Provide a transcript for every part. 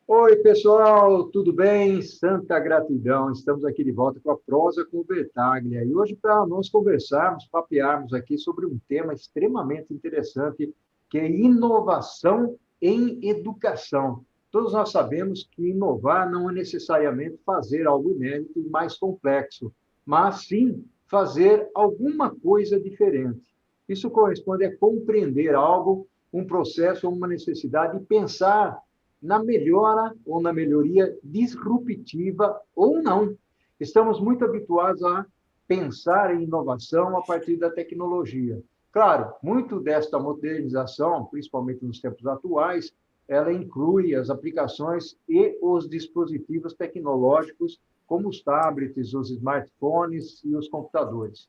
Oi, pessoal, tudo bem? Santa gratidão. Estamos aqui de volta com a Prosa com o Bertaglia. E hoje, para nós conversarmos, papearmos aqui sobre um tema extremamente interessante, que é inovação em educação. Todos nós sabemos que inovar não é necessariamente fazer algo inédito e mais complexo, mas sim fazer alguma coisa diferente. Isso corresponde a compreender algo, um processo ou uma necessidade e pensar na melhora ou na melhoria disruptiva ou não. Estamos muito habituados a pensar em inovação a partir da tecnologia. Claro, muito desta modernização, principalmente nos tempos atuais, ela inclui as aplicações e os dispositivos tecnológicos, como os tablets, os smartphones e os computadores.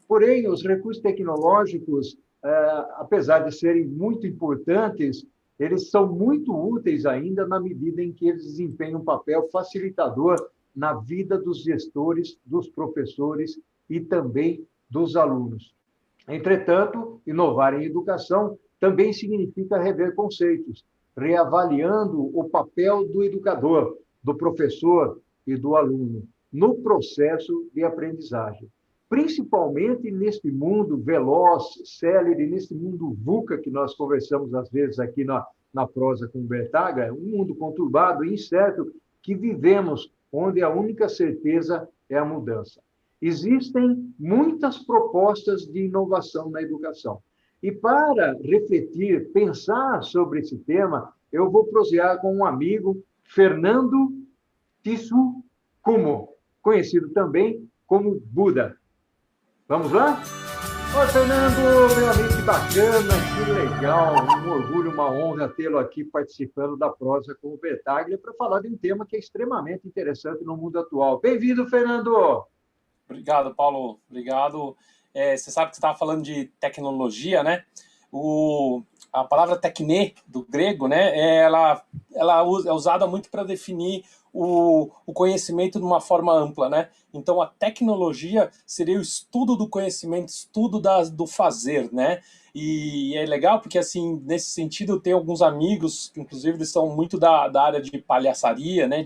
Porém, os recursos tecnológicos, apesar de serem muito importantes, eles são muito úteis ainda na medida em que eles desempenham um papel facilitador na vida dos gestores, dos professores e também dos alunos. Entretanto, inovar em educação também significa rever conceitos, reavaliando o papel do educador, do professor e do aluno no processo de aprendizagem. Principalmente neste mundo veloz, célere, neste mundo VUCA que nós conversamos às vezes aqui na prosa com o Bertaga, um mundo conturbado e incerto que vivemos, onde a única certeza é a mudança. Existem muitas propostas de inovação na educação. E para refletir, pensar sobre esse tema, eu vou prosear com um amigo, Fernando Tissu Kumo, conhecido também como Buda. Vamos lá? Oi, Fernando, meu amigo, que bacana, que legal, um orgulho, uma honra tê-lo aqui participando da prosa com o Bertaglia para falar de um tema que é extremamente interessante no mundo atual. Bem-vindo, Fernando! Obrigado, Paulo. Obrigado. Você sabe que você estava falando de tecnologia, né? A palavra tecne, do grego, né? Ela é usada muito para definir o conhecimento de uma forma ampla, né? Então, a tecnologia seria o estudo do conhecimento, estudo do fazer, né? E é legal porque, assim, nesse sentido, eu tenho alguns amigos que, inclusive, eles são muito da área de palhaçaria, né?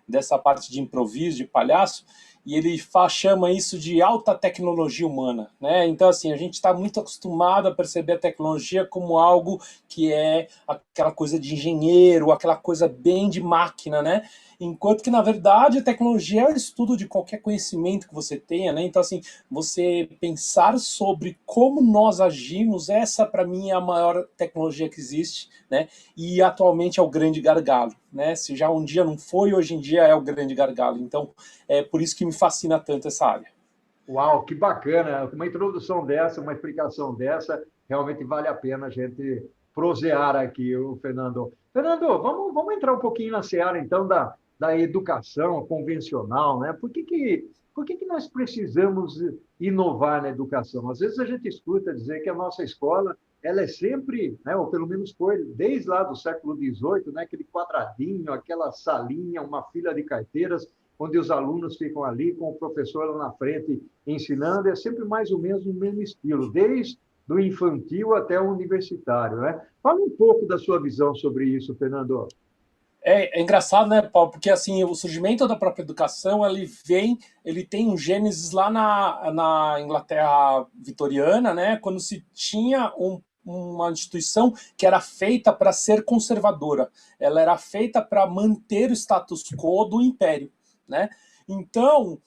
Dessa parte de improviso, de palhaço, e ele chama isso de alta tecnologia humana, né? Então, assim, a gente está muito acostumado a perceber a tecnologia como algo que é aquela coisa de engenheiro, aquela coisa bem de máquina, né? Enquanto que, na verdade, a tecnologia é o estudo de qualquer conhecimento que você tenha, né? Então, assim, você pensar sobre como nós agimos, essa, para mim, é a maior tecnologia que existe, né? E, atualmente, é o grande gargalo, né? Se já um dia não foi, hoje em dia é o grande gargalo. Então, é por isso que me fascina tanto essa área. Uau, que bacana! Uma introdução dessa, uma explicação dessa, realmente vale a pena a gente prosear aqui, o Fernando. Fernando, vamos entrar um pouquinho na seara, então, da educação convencional, né? Por que nós precisamos inovar na educação? Às vezes a gente escuta dizer que a nossa escola, ela é sempre, né, ou pelo menos foi desde lá do século XVIII, né, aquele quadradinho, aquela salinha, uma fila de carteiras, onde os alunos ficam ali com o professor lá na frente ensinando, é sempre mais ou menos o mesmo estilo, desde do infantil até o universitário, né? Fala um pouco da sua visão sobre isso, Fernando. É engraçado, né, Paulo? Porque assim, o surgimento da própria educação, ele tem um gênesis lá na Inglaterra vitoriana, né? Quando se tinha uma instituição que era feita para ser conservadora, ela era feita para manter o status quo do império, né? Então,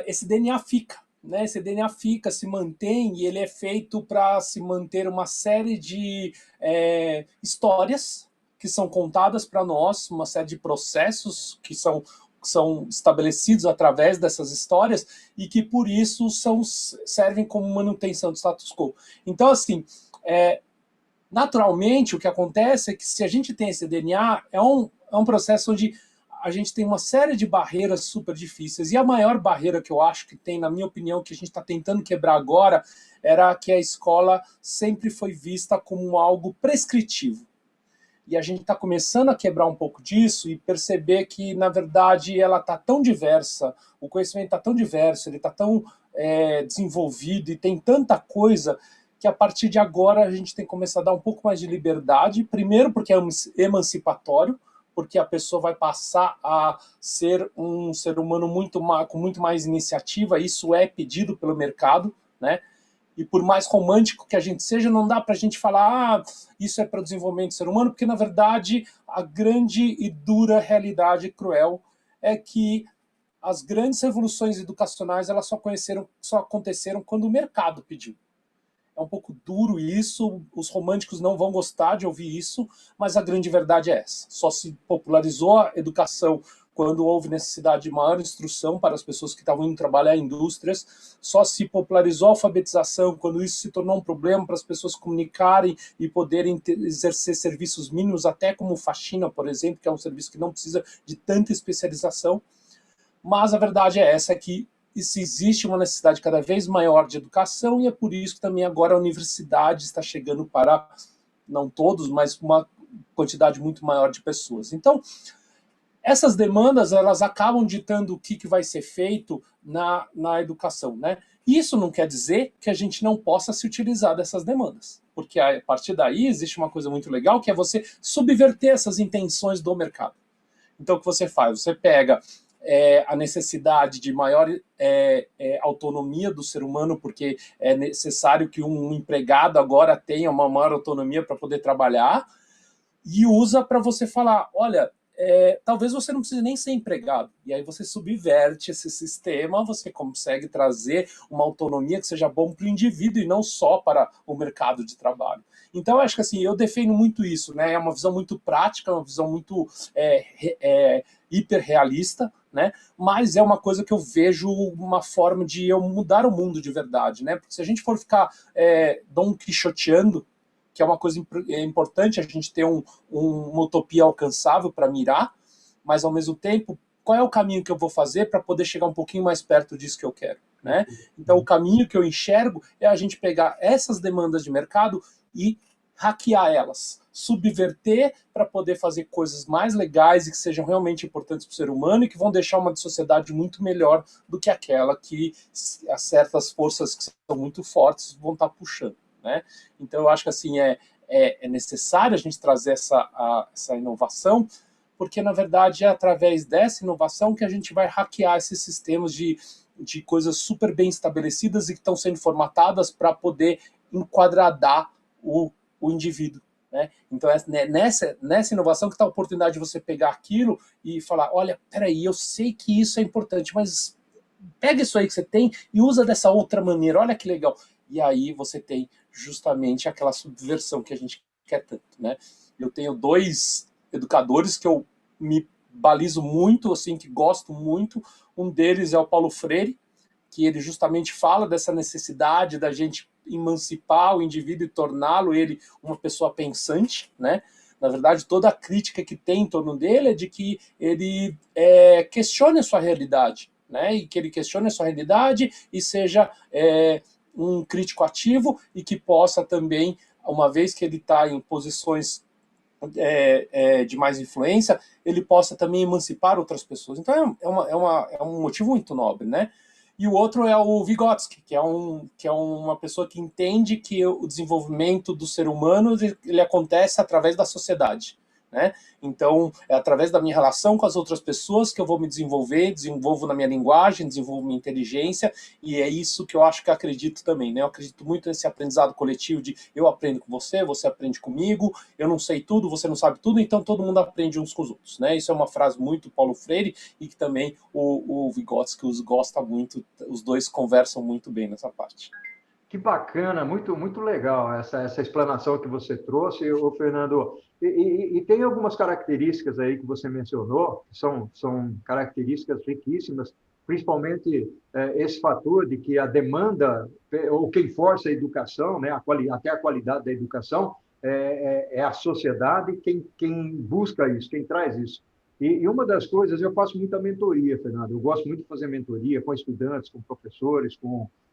esse DNA fica, né? Esse DNA fica, se mantém e ele é feito para se manter uma série de histórias que são contadas para nós, uma série de processos que são estabelecidos através dessas histórias e que, por isso, servem como manutenção do status quo. Então, assim, naturalmente, o que acontece é que, se a gente tem esse DNA, é um processo onde a gente tem uma série de barreiras super difíceis. E a maior barreira que eu acho que tem, na minha opinião, que a gente está tentando quebrar agora, era que a escola sempre foi vista como algo prescritivo. E a gente está começando a quebrar um pouco disso e perceber que, na verdade, ela está tão diversa, o conhecimento está tão diverso, ele está tão desenvolvido e tem tanta coisa que, a partir de agora, a gente tem que começar a dar um pouco mais de liberdade. Primeiro, porque é emancipatório, porque a pessoa vai passar a ser um ser humano com muito mais iniciativa, isso é pedido pelo mercado, né? E por mais romântico que a gente seja, não dá para a gente falar isso é para o desenvolvimento do ser humano, porque, na verdade, a grande e dura realidade cruel é que as grandes revoluções educacionais elas só aconteceram quando o mercado pediu. É um pouco duro isso, os românticos não vão gostar de ouvir isso, mas a grande verdade é essa. Só se popularizou a educação quando houve necessidade de maior instrução para as pessoas que estavam indo trabalhar em indústrias, só se popularizou a alfabetização quando isso se tornou um problema para as pessoas comunicarem e poderem exercer serviços mínimos, até como faxina, por exemplo, que é um serviço que não precisa de tanta especialização. Mas a verdade é essa, que existe uma necessidade cada vez maior de educação, e é por isso que também agora a universidade está chegando para, não todos, mas uma quantidade muito maior de pessoas. Então, essas demandas, elas acabam ditando o que vai ser feito na educação, né? Isso não quer dizer que a gente não possa se utilizar dessas demandas, porque a partir daí existe uma coisa muito legal, que é você subverter essas intenções do mercado. Então, o que você faz? Você pega a necessidade de maior autonomia do ser humano, porque é necessário que um empregado agora tenha uma maior autonomia para poder trabalhar, e usa para você falar, olha, talvez você não precise nem ser empregado. E aí você subverte esse sistema, você consegue trazer uma autonomia que seja bom para o indivíduo e não só para o mercado de trabalho. Então, eu acho que assim, eu defendo muito isso, né? É uma visão muito prática, uma visão muito hiperrealista, né? Mas é uma coisa que eu vejo uma forma de eu mudar o mundo de verdade, né? Porque se a gente for ficar Dom Quixoteando, que é uma coisa importante a gente ter uma utopia alcançável para mirar, mas ao mesmo tempo, qual é o caminho que eu vou fazer para poder chegar um pouquinho mais perto disso que eu quero, né? Então, o caminho que eu enxergo é a gente pegar essas demandas de mercado e hackear elas, subverter para poder fazer coisas mais legais e que sejam realmente importantes para o ser humano e que vão deixar uma sociedade muito melhor do que aquela que certas forças que são muito fortes vão estar puxando, né? Então, eu acho que assim, é necessário a gente trazer essa inovação, porque, na verdade, é através dessa inovação que a gente vai hackear esses sistemas de coisas super bem estabelecidas e que estão sendo formatadas para poder enquadrar o indivíduo, né? Então, nessa inovação que está a oportunidade de você pegar aquilo e falar, olha, peraí, eu sei que isso é importante, mas pega isso aí que você tem e usa dessa outra maneira, olha que legal. E aí você tem justamente aquela subversão que a gente quer tanto, né? Eu tenho 2 educadores que eu me balizo muito, assim, que gosto muito. Um deles é o Paulo Freire, que ele justamente fala dessa necessidade da gente emancipar o indivíduo e torná-lo ele uma pessoa pensante, né? Na verdade, toda a crítica que tem em torno dele é de que ele questione a sua realidade, né? E que ele questione a sua realidade e seja um crítico ativo e que possa também, uma vez que ele está em posições de mais influência, ele possa também emancipar outras pessoas. Então é um motivo muito nobre, né? E o outro é o Vygotsky, que é uma pessoa que entende que o desenvolvimento do ser humano ele acontece através da sociedade, né? Então, é através da minha relação com as outras pessoas que eu vou me desenvolver, desenvolvo na minha linguagem, desenvolvo minha inteligência, e é isso que eu acho que eu acredito também, né? Eu acredito muito nesse aprendizado coletivo de eu aprendo com você, você aprende comigo, eu não sei tudo, você não sabe tudo, então todo mundo aprende uns com os outros, né? Isso é uma frase muito Paulo Freire e que também o Vygotsky gosta muito, os dois conversam muito bem nessa parte. Que bacana, muito, muito legal essa explanação que você trouxe, ô, Fernando. E tem algumas características aí que você mencionou, que são características riquíssimas, principalmente esse fator de que a demanda, ou quem força a educação, né, até a qualidade da educação, é a sociedade quem busca isso, quem traz isso. E uma das coisas, eu faço muita mentoria, Fernando, eu gosto muito de fazer mentoria com estudantes, com professores,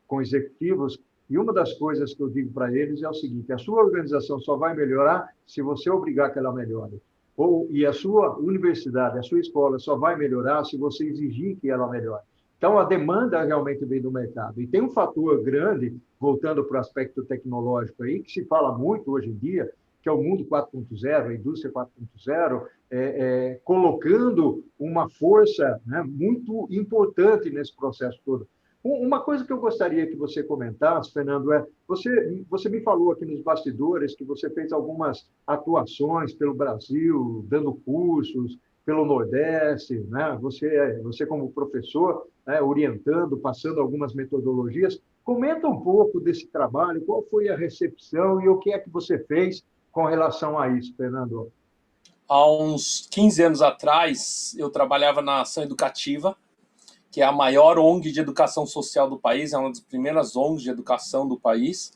com executivos, e uma das coisas que eu digo para eles é o seguinte: a sua organização só vai melhorar se você obrigar que ela melhore. E a sua universidade, a sua escola só vai melhorar se você exigir que ela melhore. Então, a demanda realmente vem do mercado. E tem um fator grande, voltando para o aspecto tecnológico aí, que se fala muito hoje em dia, que é o mundo 4.0, a indústria 4.0, colocando uma força, né, muito importante nesse processo todo. Uma coisa que eu gostaria que você comentasse, Fernando, você me falou aqui nos bastidores que você fez algumas atuações pelo Brasil, dando cursos pelo Nordeste, né? Você como professor, né, orientando, passando algumas metodologias. Comenta um pouco desse trabalho, qual foi a recepção e o que é que você fez com relação a isso, Fernando? Há uns 15 anos atrás, eu trabalhava na Ação Educativa, que é a maior ONG de educação social do país, é uma das primeiras ONGs de educação do país,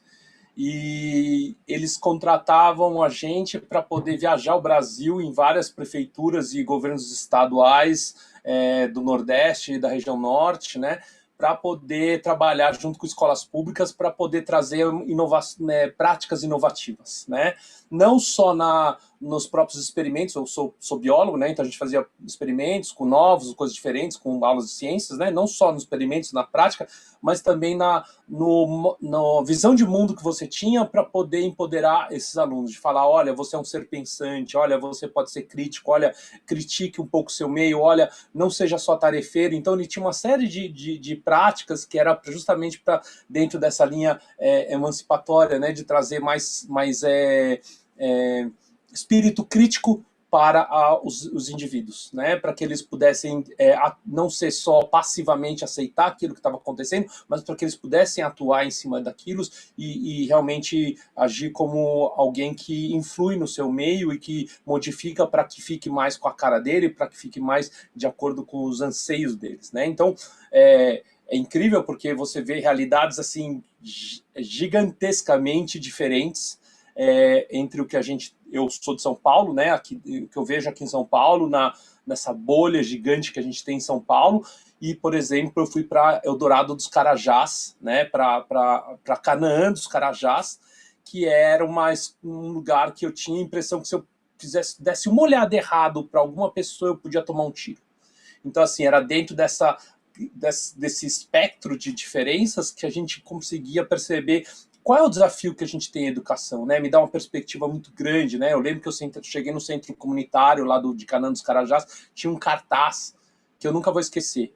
e eles contratavam a gente para poder viajar o Brasil em várias prefeituras e governos estaduais do Nordeste e da região Norte, né, para poder trabalhar junto com escolas públicas para poder trazer práticas inovativas, né? Não só nos próprios experimentos. Eu sou biólogo, né? Então a gente fazia experimentos com novos, coisas diferentes, com aulas de ciências, né? Não só nos experimentos, na prática, mas também na visão de mundo que você tinha para poder empoderar esses alunos, de falar, olha, você é um ser pensante, olha, você pode ser crítico, olha, critique um pouco o seu meio, olha, não seja só tarefeiro. Então ele tinha uma série de práticas que era justamente para dentro dessa linha emancipatória, né, de trazer mais espírito crítico para os indivíduos, né? Para que eles pudessem não ser só passivamente aceitar aquilo que estava acontecendo, mas para que eles pudessem atuar em cima daquilo e realmente agir como alguém que influi no seu meio e que modifica para que fique mais com a cara dele, para que fique mais de acordo com os anseios deles, né? Então, é incrível porque você vê realidades assim gigantescamente diferentes entre o que eu sou de São Paulo, né, aqui, o que eu vejo aqui em São Paulo, nessa bolha gigante que a gente tem em São Paulo, e, por exemplo, eu fui para Eldorado dos Carajás, né, para Canaã dos Carajás, que era um lugar que eu tinha a impressão que se eu desse uma olhada errado para alguma pessoa, eu podia tomar um tiro. Então, assim, era dentro desse espectro de diferenças que a gente conseguia perceber qual é o desafio que a gente tem em educação, né? Me dá uma perspectiva muito grande, né? Eu lembro que eu cheguei no centro comunitário lá de Canaã dos Carajás, tinha um cartaz que eu nunca vou esquecer.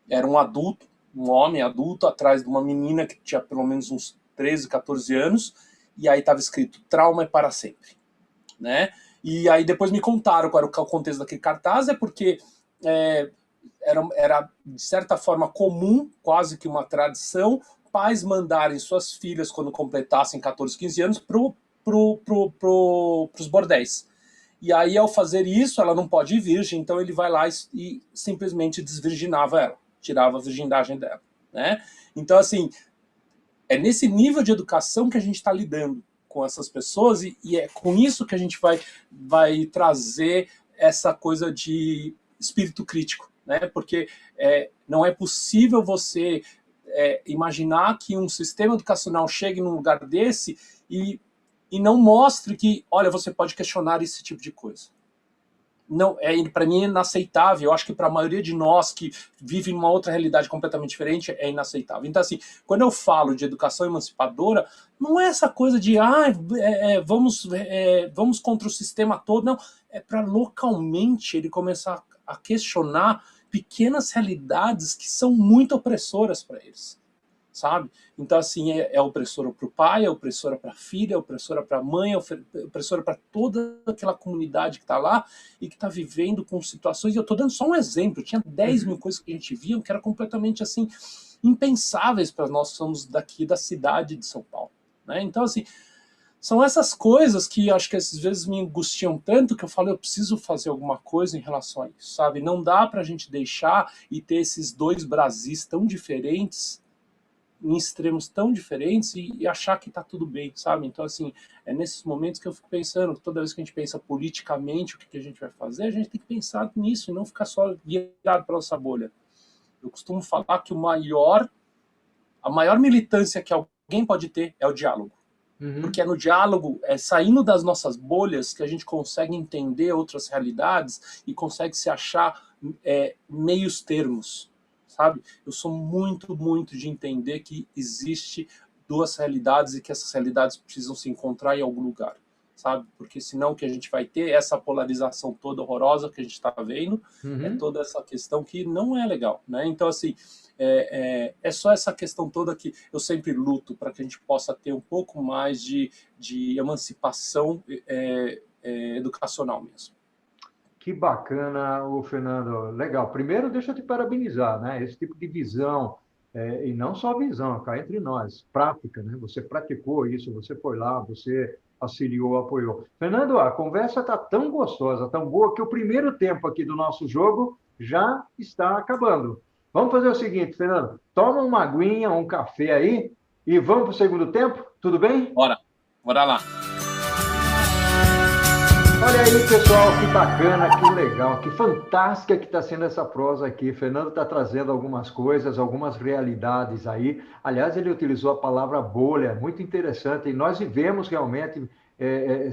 Era um adulto, um homem adulto, atrás de uma menina que tinha pelo menos uns 13, 14 anos, e aí estava escrito, trauma é para sempre, né? E aí depois me contaram qual era o contexto daquele cartaz, porque era de certa forma comum, quase que uma tradição, pais mandarem suas filhas, quando completassem 14, 15 anos, pros bordéis. E aí, ao fazer isso, ela não pode ir virgem, então ele vai lá e simplesmente desvirginava ela, tirava a virgindagem dela, né? Então, assim, é nesse nível de educação que a gente está lidando com essas pessoas e é com isso que a gente vai trazer essa coisa de espírito crítico, né? Porque não é possível você imaginar que um sistema educacional chegue num lugar desse e não mostre que, olha, você pode questionar esse tipo de coisa. Não, para mim é inaceitável. Eu acho que para a maioria de nós que vive numa outra realidade completamente diferente é inaceitável. Então, assim, quando eu falo de educação emancipadora, não é essa coisa de vamos contra o sistema todo, não. É para localmente ele começar a questionar pequenas realidades que são muito opressoras para eles, sabe? Então, assim, é opressora para o pai, é opressora para a filha, é opressora para a mãe, é opressora para toda aquela comunidade que está lá e que está vivendo com situações. E eu estou dando só um exemplo, tinha 10 mil coisas que a gente via que eram completamente, assim, impensáveis para nós que somos daqui da cidade de São Paulo, né? Então, assim, são essas coisas que acho que às vezes me angustiam tanto que eu falo, eu preciso fazer alguma coisa em relação a isso, sabe? Não dá para a gente deixar e ter esses dois Brasis tão diferentes, em extremos tão diferentes e achar que está tudo bem, sabe? Então, assim, é nesses momentos que eu fico pensando, toda vez que a gente pensa politicamente o que a gente vai fazer, a gente tem que pensar nisso e não ficar só virado para nossa bolha. Eu costumo falar que a maior militância que alguém pode ter é o diálogo. Porque é no diálogo, saindo das nossas bolhas, que a gente consegue entender outras realidades e consegue se achar meios termos, sabe? Eu sou muito, muito de entender que existe duas realidades e que essas realidades precisam se encontrar em algum lugar, sabe? Porque senão o que a gente vai ter é essa polarização toda horrorosa que a gente está vendo, é Uhum. toda essa questão que não é legal, né? Então, assim, é só essa questão toda que eu sempre luto para que a gente possa ter um pouco mais de emancipação educacional mesmo. Que bacana, o Fernando. Legal. Primeiro, deixa eu te parabenizar, né? Esse tipo de visão, e não só visão, cá entre nós, prática, né? Você praticou isso, você foi lá, você auxiliou, apoiou. Fernando, a conversa está tão gostosa, tão boa, que o primeiro tempo aqui do nosso jogo já está acabando. Vamos fazer o seguinte, Fernando, toma uma aguinha, um café aí e vamos para o segundo tempo, tudo bem? Bora, bora lá. Olha aí, pessoal, que bacana, que legal, que fantástica que está sendo essa prosa aqui. Fernando está trazendo algumas coisas, algumas realidades aí. Aliás, ele utilizou a palavra bolha, muito interessante. E nós vivemos realmente,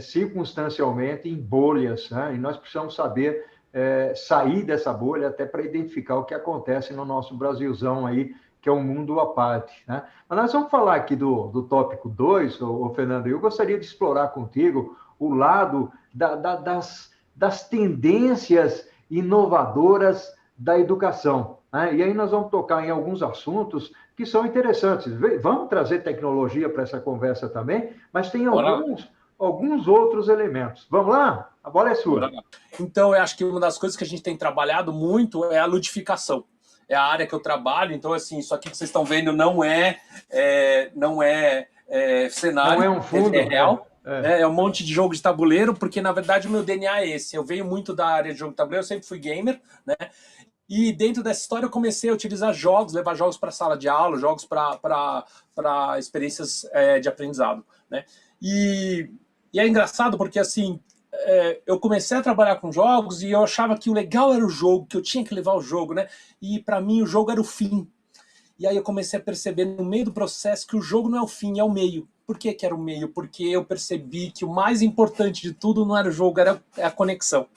circunstancialmente, em bolhas, né? E nós precisamos saber sair dessa bolha até para identificar o que acontece no nosso Brasilzão aí, que é um mundo à parte, né? Mas nós vamos falar aqui do tópico 2, Fernando. Eu gostaria de explorar contigo o lado das tendências inovadoras da educação, né? E aí nós vamos tocar em alguns assuntos que são interessantes. Vamos trazer tecnologia para essa conversa também, mas tem alguns outros elementos. Vamos lá? A bola é sua. Então, eu acho que uma das coisas que a gente tem trabalhado muito é a ludificação. É a área que eu trabalho, então, assim, isso aqui que vocês estão vendo não é cenário, não é um fundo, é real. É um monte de jogo de tabuleiro, porque na verdade o meu DNA é esse. Eu venho muito da área de jogo de tabuleiro, eu sempre fui gamer, né? E dentro dessa história eu comecei a utilizar jogos, levar jogos para sala de aula, jogos para experiências de aprendizado, né? E é engraçado porque assim eu comecei a trabalhar com jogos e eu achava que o legal era o jogo, que eu tinha que levar o jogo, né? E para mim o jogo era o fim. E aí eu comecei a perceber no meio do processo que o jogo não é o fim, é o meio. Por que era o meio? Porque eu percebi que o mais importante de tudo não era o jogo, era a conexão.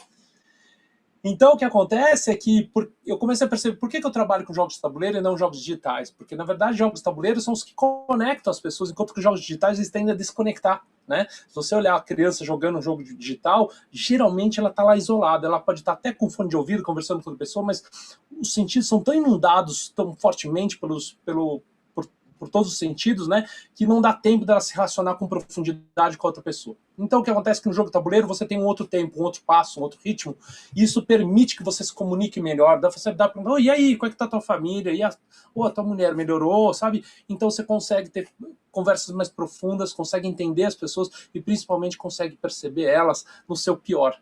Então o que acontece é que eu comecei a perceber por que eu trabalho com jogos de tabuleiro e não jogos digitais. Porque na verdade jogos de tabuleiro são os que conectam as pessoas, enquanto que os jogos digitais eles tendem a desconectar. Né? Se você olhar a criança jogando um jogo digital, geralmente ela está lá isolada, ela pode estar até com fone de ouvido, conversando com outra pessoa, mas os sentidos são tão inundados tão fortemente por todos os sentidos, né, que não dá tempo dela se relacionar com profundidade com a outra pessoa. Então o que acontece é que no jogo tabuleiro você tem um outro tempo, um outro passo, um outro ritmo, e isso permite que você se comunique melhor, você dá para e aí, como é que tá a tua família? E a tua mulher melhorou, sabe? Então você consegue ter conversas mais profundas, consegue entender as pessoas e principalmente consegue perceber elas no seu pior,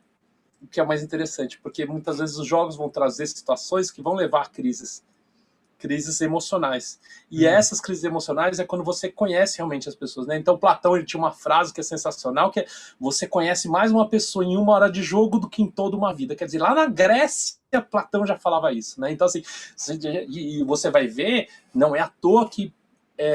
o que é mais interessante, porque muitas vezes os jogos vão trazer situações que vão levar a crises emocionais. E essas crises emocionais é quando você conhece realmente as pessoas, né? Então Platão ele tinha uma frase que é sensacional, que é: você conhece mais uma pessoa em 1 hora de jogo do que em toda uma vida. Quer dizer, lá na Grécia Platão já falava isso, né? Então assim, e você vai ver, não é à toa que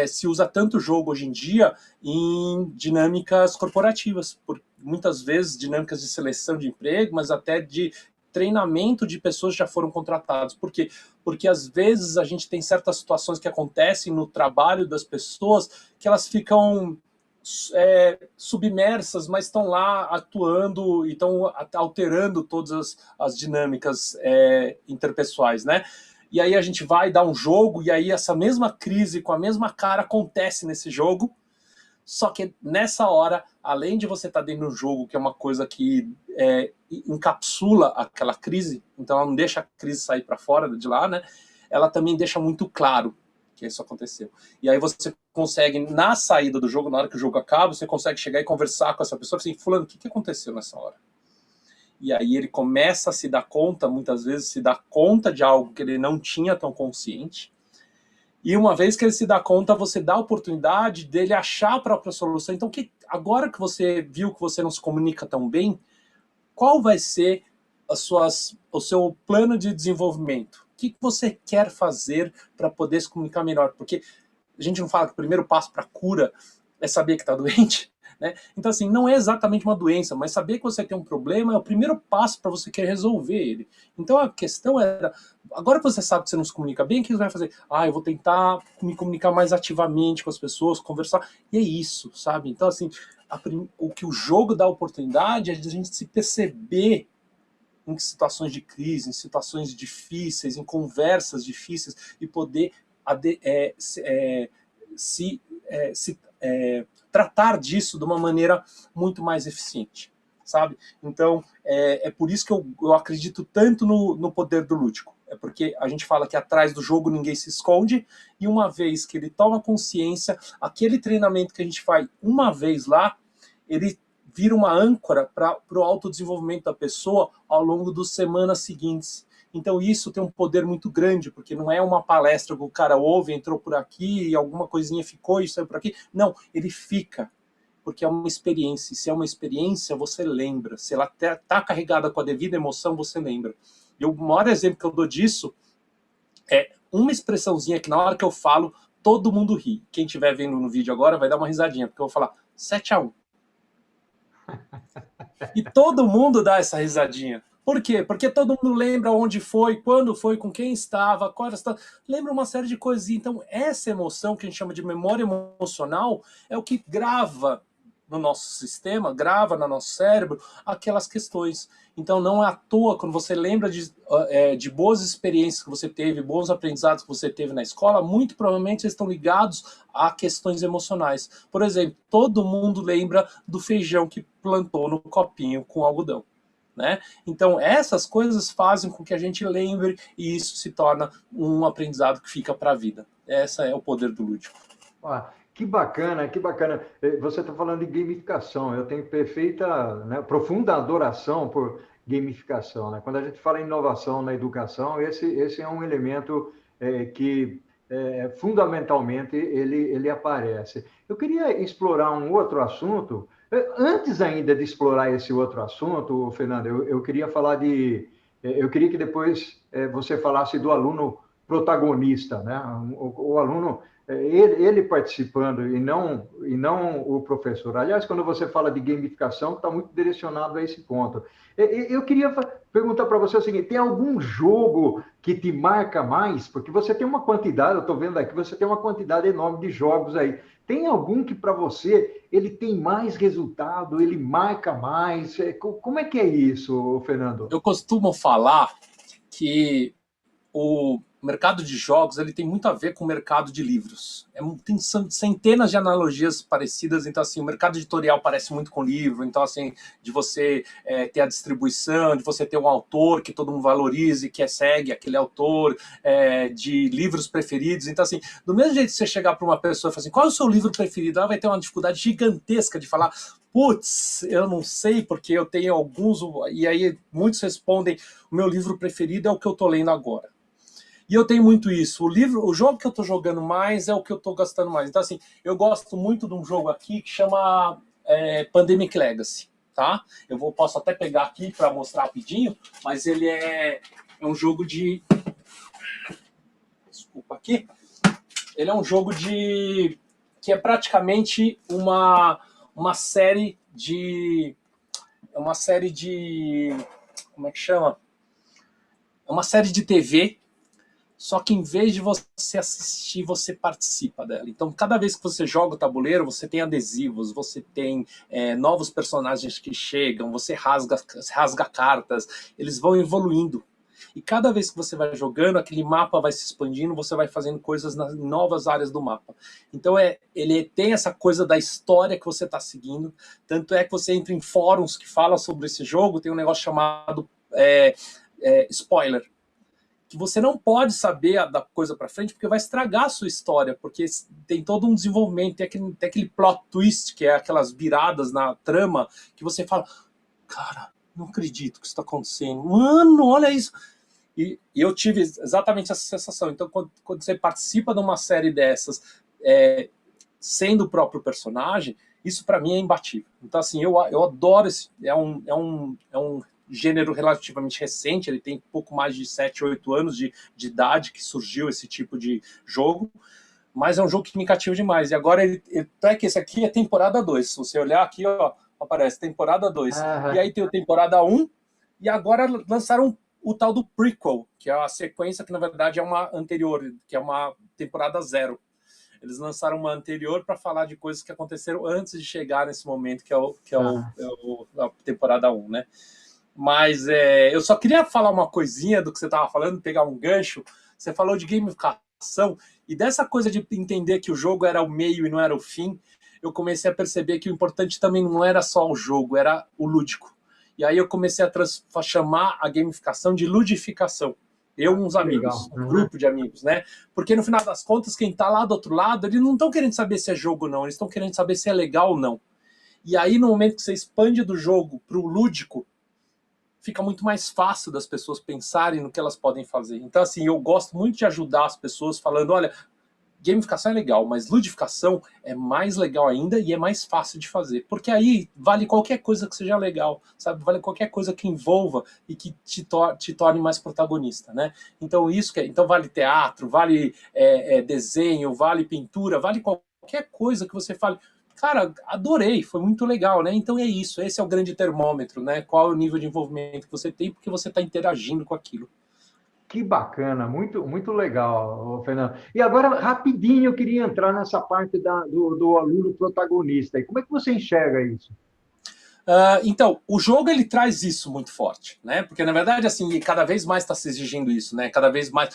se usa tanto jogo hoje em dia em dinâmicas corporativas, por muitas vezes dinâmicas de seleção de emprego, mas até de treinamento de pessoas que já foram contratadas. Por quê? Porque às vezes a gente tem certas situações que acontecem no trabalho das pessoas que elas ficam submersas, mas estão lá atuando e estão alterando todas as dinâmicas interpessoais, né? E aí a gente vai dar um jogo e aí essa mesma crise com a mesma cara acontece nesse jogo, só que nessa hora, além de você estar dentro do jogo, que é uma coisa que encapsula aquela crise, então ela não deixa a crise sair para fora de lá, né? Ela também deixa muito claro que isso aconteceu. E aí você consegue, na saída do jogo, na hora que o jogo acaba, você consegue chegar e conversar com essa pessoa, assim, fulano, o que aconteceu nessa hora? E aí ele começa a se dar conta, muitas vezes se dá conta de algo que ele não tinha tão consciente. E uma vez que ele se dá conta, você dá a oportunidade dele achar a própria solução. Então, agora que você viu que você não se comunica tão bem, qual vai ser o seu plano de desenvolvimento? O que você quer fazer para poder se comunicar melhor? Porque a gente não fala que o primeiro passo para a cura é saber que está doente, né? Então, assim, não é exatamente uma doença, mas saber que você tem um problema é o primeiro passo para você querer resolver ele. Então, a questão era, agora que você sabe que você não se comunica bem, o que você vai fazer? Eu vou tentar me comunicar mais ativamente com as pessoas, conversar, e é isso, sabe? Então, assim, o que o jogo dá oportunidade é de a gente se perceber em situações de crise, em situações difíceis, em conversas difíceis, e poder tratar disso de uma maneira muito mais eficiente, sabe? Então, é por isso que eu acredito tanto no poder do lúdico. É porque a gente fala que atrás do jogo ninguém se esconde, e uma vez que ele toma consciência, aquele treinamento que a gente faz uma vez lá, ele vira uma âncora para o autodesenvolvimento da pessoa ao longo das semanas seguintes. Então isso tem um poder muito grande, porque não é uma palestra que o cara ouve, entrou por aqui, e alguma coisinha ficou e saiu por aqui. Não, ele fica, porque é uma experiência. E se é uma experiência, você lembra. Se ela está carregada com a devida emoção, você lembra. E o maior exemplo que eu dou disso é uma expressãozinha que na hora que eu falo, todo mundo ri. Quem estiver vendo no vídeo agora vai dar uma risadinha, porque eu vou falar 7-1. E todo mundo dá essa risadinha. Por quê? Porque todo mundo lembra onde foi, quando foi, com quem estava, qual era a... lembra uma série de coisas. Então, essa emoção que a gente chama de memória emocional é o que grava no nosso sistema, grava no nosso cérebro aquelas questões. Então, não é à toa, quando você lembra de boas experiências que você teve, bons aprendizados que você teve na escola, muito provavelmente eles estão ligados a questões emocionais. Por exemplo, todo mundo lembra do feijão que plantou no copinho com algodão, né? Então, essas coisas fazem com que a gente lembre, e isso se torna um aprendizado que fica para a vida. Esse é o poder do lúdico. Que bacana, que bacana. Você está falando de gamificação. Eu tenho perfeita, né, profunda adoração por gamificação, né? Quando a gente fala em inovação na educação, esse é um elemento que fundamentalmente ele aparece. Eu queria explorar um outro assunto. Antes ainda de explorar esse outro assunto, Fernando, eu queria falar eu queria que depois você falasse do aluno protagonista, né? O aluno ele participando e não o professor. Aliás, quando você fala de gamificação, está muito direcionado a esse ponto. Eu queria perguntar para você o seguinte: tem algum jogo que te marca mais? Porque você tem uma quantidade, eu estou vendo aqui, você tem uma quantidade enorme de jogos aí. Tem algum que para você ele tem mais resultado, ele marca mais? Como é que é isso, Fernando? Eu costumo falar que o mercado de jogos ele tem muito a ver com o mercado de livros. Tem centenas de analogias parecidas. Então, assim, o mercado editorial parece muito com livro. Então, assim, de você ter a distribuição, de você ter um autor que todo mundo valorize, que segue aquele autor, de livros preferidos. Então, assim, do mesmo jeito que você chegar para uma pessoa e falar assim, qual é o seu livro preferido? Ela vai ter uma dificuldade gigantesca de falar, putz, eu não sei, porque eu tenho alguns... E aí muitos respondem, o meu livro preferido é o que eu estou lendo agora. E eu tenho muito isso. O jogo que eu estou jogando mais é o que eu estou gastando mais. Então, assim, eu gosto muito de um jogo aqui que chama Pandemic Legacy, tá? Posso até pegar aqui para mostrar rapidinho, mas ele é um jogo de... Desculpa aqui. Ele é um jogo que é praticamente uma série de... Como é que chama? É uma série de TV, só que em vez de você assistir, você participa dela. Então, cada vez que você joga o tabuleiro, você tem adesivos, você tem novos personagens que chegam, você rasga cartas, eles vão evoluindo. E cada vez que você vai jogando, aquele mapa vai se expandindo, você vai fazendo coisas nas novas áreas do mapa. Então, ele tem essa coisa da história que você está seguindo. Tanto é que você entra em fóruns que falam sobre esse jogo, tem um negócio chamado spoiler, que você não pode saber da coisa para frente, porque vai estragar a sua história, porque tem todo um desenvolvimento, tem aquele plot twist, que é aquelas viradas na trama, que você fala, cara, não acredito que isso está acontecendo, mano, olha isso. E eu tive exatamente essa sensação. Então, quando você participa de uma série dessas, sendo o próprio personagem, isso para mim é imbatível. Então, assim, eu adoro esse... É um gênero relativamente recente, ele tem pouco mais de 7, 8 anos de idade que surgiu esse tipo de jogo, mas é um jogo que me cativa demais. E agora, que esse aqui é temporada 2. Se você olhar aqui, ó, aparece temporada 2. E aí tem o temporada 1, e agora lançaram o tal do prequel, que é a sequência que, na verdade, é uma anterior, que é uma temporada 0. Eles lançaram uma anterior para falar de coisas que aconteceram antes de chegar nesse momento, que é a temporada 1, né? Mas eu só queria falar uma coisinha do que você estava falando, pegar um gancho. Você falou de gamificação, e dessa coisa de entender que o jogo era o meio e não era o fim, eu comecei a perceber que o importante também não era só o jogo, era o lúdico. E aí eu comecei a chamar a gamificação de ludificação. Eu e uns amigos, um grupo de amigos, né? Porque no final das contas, quem tá lá do outro lado, eles não estão querendo saber se é jogo ou não, eles estão querendo saber se é legal ou não. E aí, no momento que você expande do jogo pro lúdico, fica muito mais fácil das pessoas pensarem no que elas podem fazer. Então, assim, eu gosto muito de ajudar as pessoas falando, olha, gamificação é legal, mas ludificação é mais legal ainda e é mais fácil de fazer. Porque aí vale qualquer coisa que seja legal, sabe? Vale qualquer coisa que envolva e que te torne mais protagonista, né? Então, então vale teatro, vale desenho, vale pintura, vale qualquer coisa que você fale. Cara, adorei, foi muito legal, né? Então é isso, esse é o grande termômetro, né? Qual é o nível de envolvimento que você tem, porque você está interagindo com aquilo. Que bacana, muito, muito legal, Fernando. E agora, rapidinho, eu queria entrar nessa parte do aluno protagonista. E como é que você enxerga isso? Então, o jogo ele traz isso muito forte, né? Porque na verdade, assim, cada vez mais está se exigindo isso, né? Cada vez mais,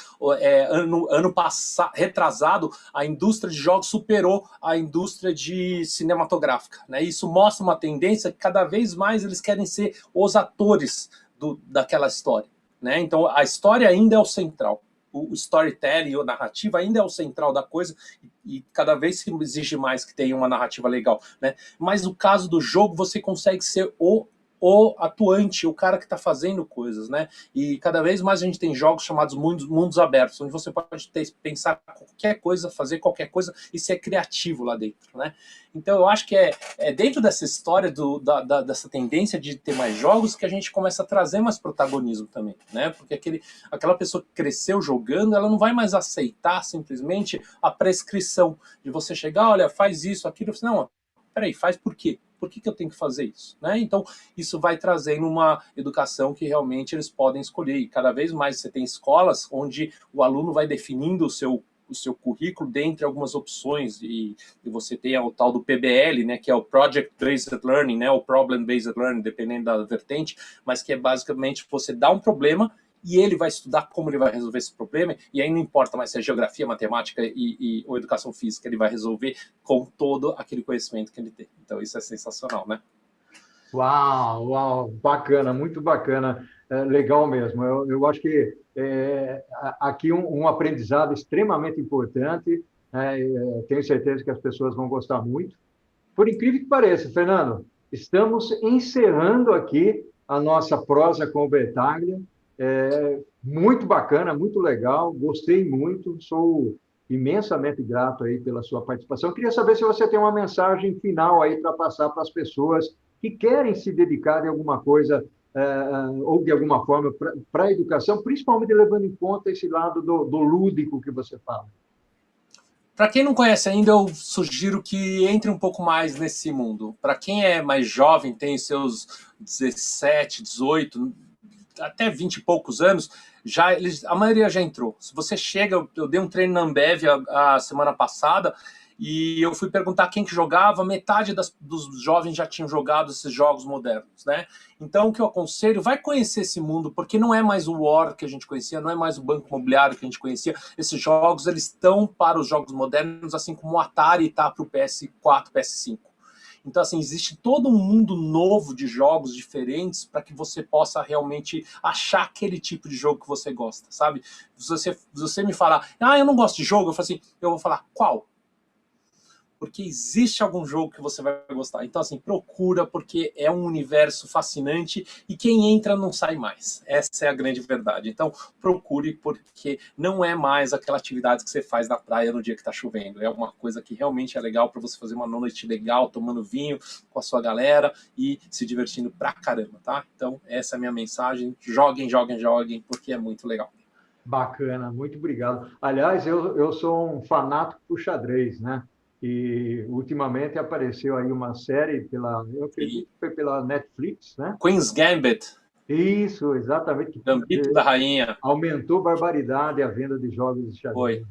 ano passado, retrasado, a indústria de jogos superou a indústria de cinematográfica, né? Isso mostra uma tendência que cada vez mais eles querem ser os atores daquela história, né? Então, a história ainda é o central. O storytelling, a narrativa ainda é o central da coisa e cada vez se exige mais que tenha uma narrativa legal, né? Mas no caso do jogo, você consegue ser o atuante, o cara que está fazendo coisas, né? E cada vez mais a gente tem jogos chamados mundos abertos, onde você pode pensar qualquer coisa, fazer qualquer coisa e ser criativo lá dentro, né? Então eu acho que é dentro dessa história dessa tendência de ter mais jogos que a gente começa a trazer mais protagonismo também, né? Porque aquela pessoa que cresceu jogando, ela não vai mais aceitar simplesmente a prescrição de você chegar, olha, faz isso, aquilo, não, peraí, faz por quê? Por que eu tenho que fazer isso? Né? Então, isso vai trazendo uma educação que realmente eles podem escolher. E cada vez mais você tem escolas onde o aluno vai definindo o seu currículo dentre algumas opções, e você tem o tal do PBL, né, que é o Project Based Learning, né, o Problem Based Learning, dependendo da vertente, mas que é basicamente você dá um problema e ele vai estudar como ele vai resolver esse problema, e aí não importa mais se é geografia, matemática ou educação física, ele vai resolver com todo aquele conhecimento que ele tem. Então isso é sensacional, né? Uau, uau, bacana, muito bacana, legal mesmo. Eu acho que aqui um aprendizado extremamente importante, tenho certeza que as pessoas vão gostar muito. Por incrível que pareça, Fernando, estamos encerrando aqui a nossa prosa com o Bertaglia. Muito bacana, muito legal, gostei muito, sou imensamente grato aí pela sua participação. Eu queria saber se você tem uma mensagem final aí para passar para as pessoas que querem se dedicar de alguma coisa ou de alguma forma para a educação, principalmente levando em conta esse lado do lúdico que você fala. Para quem não conhece ainda, eu sugiro que entre um pouco mais nesse mundo. Para quem é mais jovem, tem seus 17, 18, até 20 e poucos anos, a maioria já entrou. Se você chega, eu dei um treino na Ambev a semana passada e eu fui perguntar quem que jogava, metade dos jovens já tinham jogado esses jogos modernos, né? Então, o que eu aconselho, vai conhecer esse mundo, porque não é mais o War que a gente conhecia, não é mais o Banco Imobiliário que a gente conhecia. Esses jogos, eles estão para os jogos modernos, assim como o Atari está para o PS4, PS5. Então, assim, existe todo um mundo novo de jogos diferentes para que você possa realmente achar aquele tipo de jogo que você gosta, sabe? Se você me falar, eu não gosto de jogo, eu vou falar, qual? Porque existe algum jogo que você vai gostar. Então, assim, procura, porque é um universo fascinante e quem entra não sai mais. Essa é a grande verdade. Então, procure, porque não é mais aquela atividade que você faz na praia no dia que está chovendo. É uma coisa que realmente é legal para você fazer uma noite legal, tomando vinho com a sua galera e se divertindo pra caramba, tá? Então, essa é a minha mensagem. Joguem, joguem, joguem, porque é muito legal. Bacana, muito obrigado. Aliás, eu sou um fanático por xadrez, né? E ultimamente apareceu aí uma série eu acredito que foi pela Netflix, né? Queen's Gambit. Isso, exatamente. Gambito da Rainha. Aumentou barbaridade a venda de jogos de xadrez. Foi.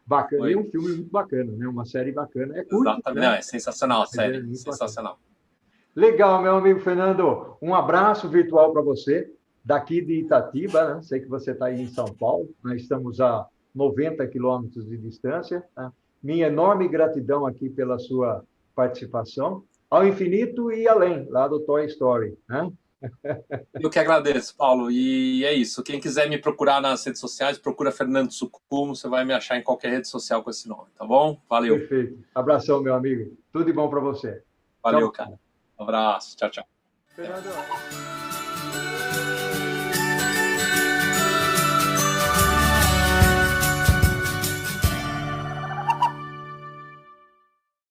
Bacana, e Oi. um filme muito bacana, né? Uma série bacana. É curto, Exatamente. né? Não, é sensacional a Mas é série. muito bacana. Sensacional. Legal, meu amigo Fernando. Um abraço virtual para você, daqui de Itatiba, né? Sei que você está aí em São Paulo. Nós estamos a 90 quilômetros de distância. Tá? Minha enorme gratidão aqui pela sua participação. Ao infinito e além, lá do Toy Story. Né? Eu que agradeço, Paulo. E é isso. Quem quiser me procurar nas redes sociais, procura Fernando Sucumo. Você vai me achar em qualquer rede social com esse nome, tá bom? Valeu. Perfeito. Abração, meu amigo. Tudo de bom para você. Tchau, Valeu, cara. tchau. Um abraço. Tchau, tchau. Fernando.